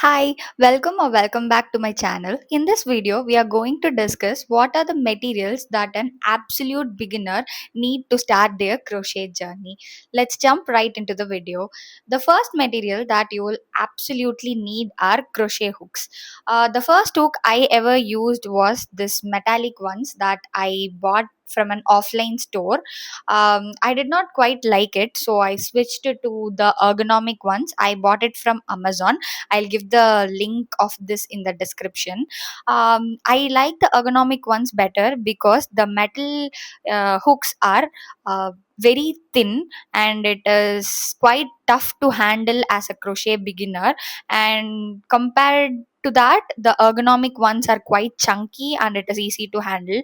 Hi, welcome or welcome back to my channel. In this video, we are going to discuss what are the materials that an absolute beginner need to start their crochet journey. Let's jump right into the video. The first material that you will absolutely need are crochet hooks. The first hook I ever used was this metallic ones that I bought from an offline store. I did not quite like it, so I switched to the ergonomic ones. I bought it from Amazon. I'll give the link of this in the description. I like the ergonomic ones better because the metal hooks are very thin and it is quite tough to handle as a crochet beginner, and compared to that the ergonomic ones are quite chunky and it is easy to handle.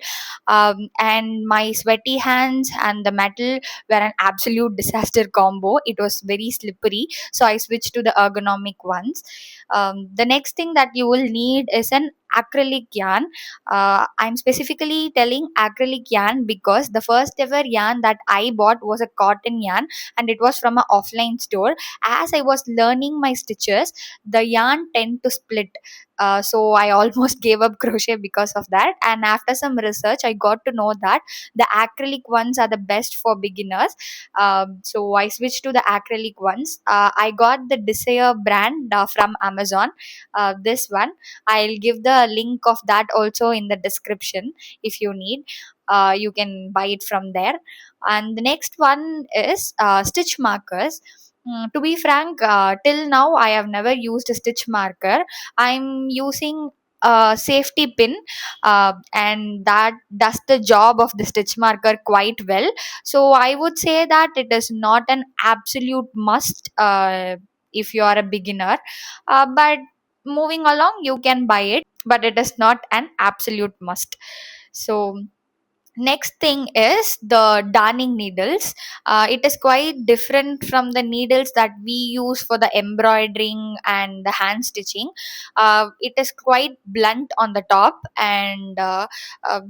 And my sweaty hands and the metal were an absolute disaster combo. It was very slippery, so I switched to the ergonomic ones. The next thing that you will need is an acrylic yarn. I'm specifically telling acrylic yarn because the first ever yarn that I bought was a cotton yarn and it was from an offline store. As I was learning my stitches, the yarn tend to split. So I almost gave up crochet because of that. And after some research, I got to know that the acrylic ones are the best for beginners. So I switched to the acrylic ones. I got the Desire brand from Amazon. This one, I'll give the link of that also in the description if you need. You can buy it from there. And the next one is stitch markers. To be frank, till now I have never used a stitch marker. I'm using a safety pin, and that does the job of the stitch marker quite well. So I would say that it is not an absolute must if you are a beginner, but moving along you can buy it, but it is not an absolute must. So next thing is the darning needles. It is quite different from the needles that we use for the embroidering and the hand stitching. It is quite blunt on the top, and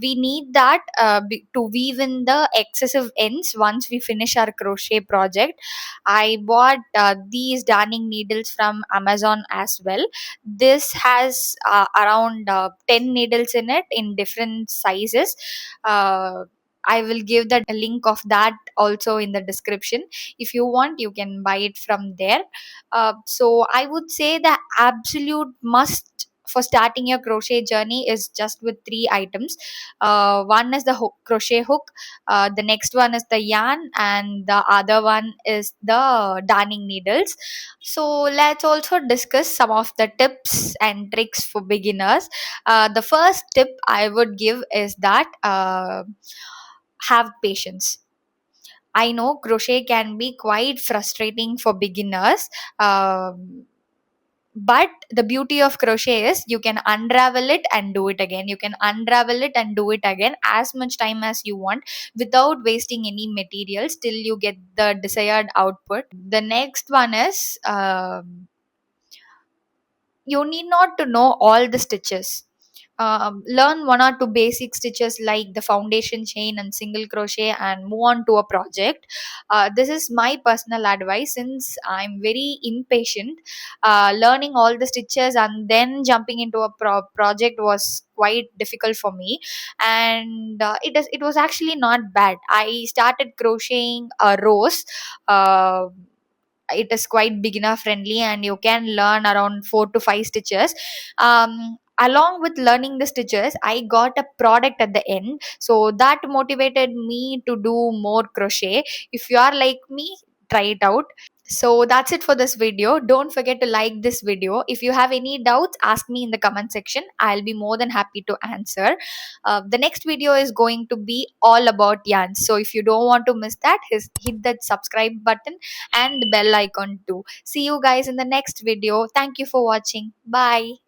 we need that to weave in the excessive ends once we finish our crochet project. I bought these darning needles from Amazon as well. This has around 10 needles in it in different sizes. uh, I will give the link of that also in the description. If you want, you can buy it from there. So I would say the absolute must for starting your crochet journey is just with three items. One is the crochet hook, the next one is the yarn, and the other one is the darning needles. So let's also discuss some of the tips and tricks for beginners. The first tip I would give is that have patience. I know crochet can be quite frustrating for beginners. But the beauty of crochet is you can unravel it and do it again. You can unravel it and do it again as much time as you want without wasting any materials till you get the desired output. The next one is you need not to know all the stitches. Learn one or two basic stitches like the foundation chain and single crochet and move on to a project. This is my personal advice since I'm very impatient. Learning all the stitches and then jumping into a project was quite difficult for me, and it was actually not bad. I started crocheting a rose. uh, it is quite beginner friendly and you can learn around 4 to 5 stitches. Along with learning the stitches, I got a product at the end, so that motivated me to do more crochet. If you are like me, try it out. So that's it for this video. Don't forget to like this video. If you have any doubts, ask me in the comment section. I'll be more than happy to answer. The next video is going to be all about yarns. So if you don't want to miss that, hit that subscribe button and the bell icon too. See you guys in the next video. Thank you for watching. Bye.